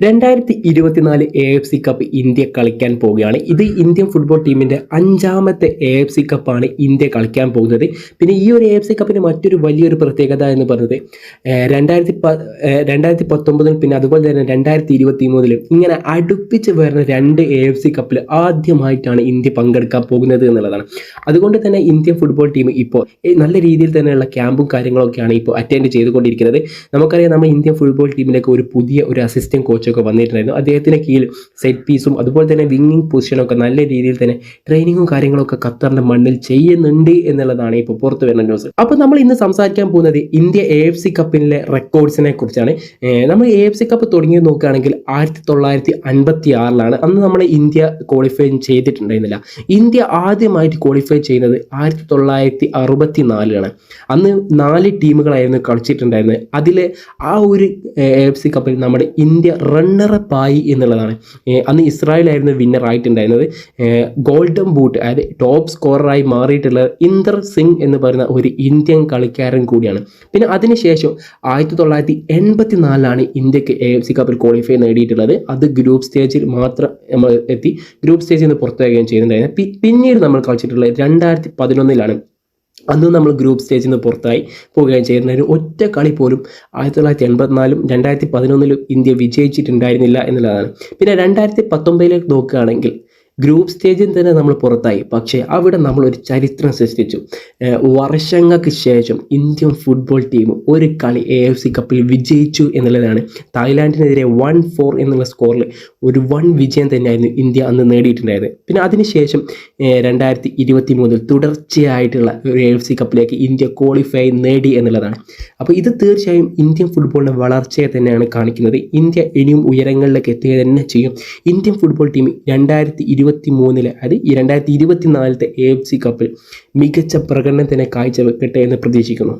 2024 AFC cup India കളിക്കാൻ പോവുകയാണ്. ഇത് ഇന്ത്യൻ ഫുട്ബോൾ ടീമിൻ്റെ 5ാമത്തെ AFC കപ്പാണ് ഇന്ത്യ കളിക്കാൻ പോകുന്നത്. പിന്നെ ഈ ഒരു AFC കപ്പിന് മറ്റൊരു വലിയൊരു പ്രത്യേകത എന്ന് പറയുന്നത് 2019 പിന്നെ അതുപോലെ തന്നെ 2023 ഇങ്ങനെ അടുപ്പിച്ച് വരുന്ന 2 AFC കപ്പിൽ ആദ്യമായിട്ടാണ് ഇന്ത്യ പങ്കെടുക്കാൻ പോകുന്നത് എന്നുള്ളതാണ്. അതുകൊണ്ട് തന്നെ ഇന്ത്യൻ ഫുട്ബോൾ ടീം ഇപ്പോൾ നല്ല രീതിയിൽ തന്നെയുള്ള ക്യാമ്പും കാര്യങ്ങളൊക്കെയാണ് ഇപ്പോൾ അറ്റൻഡ് ചെയ്തുകൊണ്ടിരിക്കുന്നത്. നമുക്കറിയാം, നമ്മൾ ഇന്ത്യൻ ഫുട്ബോൾ ടീമിലേക്ക് ഒരു പുതിയ അസിസ്റ്റന്റ് കോച്ചൊക്കെ വന്നിട്ടുണ്ടായിരുന്നു. അദ്ദേഹത്തിന് കീഴിൽ സെറ്റ് പീസും അതുപോലെ തന്നെ വിങ്ങിങ് പൊസിഷനൊക്കെ നല്ല രീതിയിൽ തന്നെ ട്രെയിനിങ്ങും കാര്യങ്ങളൊക്കെ ഖത്തറിന്റെ മണ്ണിൽ ചെയ്യുന്നുണ്ട് എന്നുള്ളതാണ് ഇപ്പോൾ പുറത്തു വരുന്ന ന്യൂസ്. അപ്പോൾ നമ്മൾ ഇന്ന് സംസാരിക്കാൻ പോകുന്നത് ഇന്ത്യ AFC കപ്പിലെ റെക്കോർഡ്സിനെ കുറിച്ചാണ്. നമ്മൾ AFC കപ്പ് തുടങ്ങിയത് നോക്കുകയാണെങ്കിൽ 1956 അന്ന് നമ്മൾ ഇന്ത്യ ക്വാളിഫൈ ചെയ്തിട്ടുണ്ടായിരുന്നില്ല. ഇന്ത്യ ആദ്യമായിട്ട് ക്വാളിഫൈ ചെയ്യുന്നത് 1964 അന്ന് 4 ടീമുകളായിരുന്നു കളിച്ചിട്ടുണ്ടായിരുന്നത്. അതിൽ ആ ഒരു AFC കപ്പിൽ നമ്മുടെ ഇന്ത്യ റണ്ണറപ്പ് ആയി എന്നുള്ളതാണ്. അന്ന് ഇസ്രായേലായിരുന്നു വിന്നർ ആയിട്ടുണ്ടായിരുന്നത്. ഗോൾഡൻ ബൂട്ട്, അതായത് ടോപ്പ് സ്കോററായി മാറിയിട്ടുള്ളത് ഇന്ദർ സിംഗ് എന്ന് പറയുന്ന ഒരു ഇന്ത്യൻ കളിക്കാരൻ കൂടിയാണ്. പിന്നെ അതിനുശേഷം 1984 ഇന്ത്യക്ക് AFC കപ്പിൽ ക്വാളിഫൈ നേടിയിട്ടുള്ളത്. അത് ഗ്രൂപ്പ് സ്റ്റേജിൽ മാത്രം നമ്മൾ എത്തി, ഗ്രൂപ്പ് സ്റ്റേജിൽ നിന്ന് പുറത്താകുകയും ചെയ്യുന്നുണ്ടായിരുന്നു. പിന്നീട് നമ്മൾ കളിച്ചിട്ടുള്ളത് 2011 അന്ന് നമ്മൾ ഗ്രൂപ്പ് സ്റ്റേജിൽ നിന്ന് പുറത്തായി പോവുകയും ചെയ്യുന്ന ഒറ്റ കളി പോലും 1984 2011 ഇന്ത്യ വിജയിച്ചിട്ടുണ്ടായിരുന്നില്ല എന്നുള്ളതാണ്. പിന്നെ 2019 നോക്കുകയാണെങ്കിൽ ഗ്രൂപ്പ് സ്റ്റേജിൽ തന്നെ നമ്മൾ പുറത്തായി. പക്ഷേ അവിടെ നമ്മളൊരു ചരിത്രം സൃഷ്ടിച്ചു. വർഷങ്ങൾക്ക് ശേഷം ഇന്ത്യൻ ഫുട്ബോൾ ടീം ഒരു കളി AFC കപ്പിൽ വിജയിച്ചു എന്നുള്ളതാണ്. തായ്ലാൻഡിനെതിരെ 1-4 എന്നുള്ള സ്കോറിൽ ഒരു വിജയം തന്നെയായിരുന്നു ഇന്ത്യ അന്ന് നേടിയിട്ടുണ്ടായത്. പിന്നെ അതിനുശേഷം 2023 തുടർച്ചയായിട്ടുള്ള ഒരു AFC കപ്പിലേക്ക് ഇന്ത്യ ക്വാളിഫൈ നേടി എന്നുള്ളതാണ്. അപ്പോൾ ഇത് തീർച്ചയായും ഇന്ത്യൻ ഫുട്ബോളിൻ്റെ വളർച്ചയെ തന്നെയാണ് കാണിക്കുന്നത്. ഇന്ത്യ ഇനിയും ഉയരങ്ങളിലേക്ക് എത്തുക തന്നെ ചെയ്യും. ഇന്ത്യൻ ഫുട്ബോൾ ടീം 2023 അതായത് 2024 AFC കപ്പിൽ മികച്ച പ്രകടനം തന്നെ കാഴ്ചവെക്കട്ടെ എന്ന് പ്രതീക്ഷിക്കുന്നു.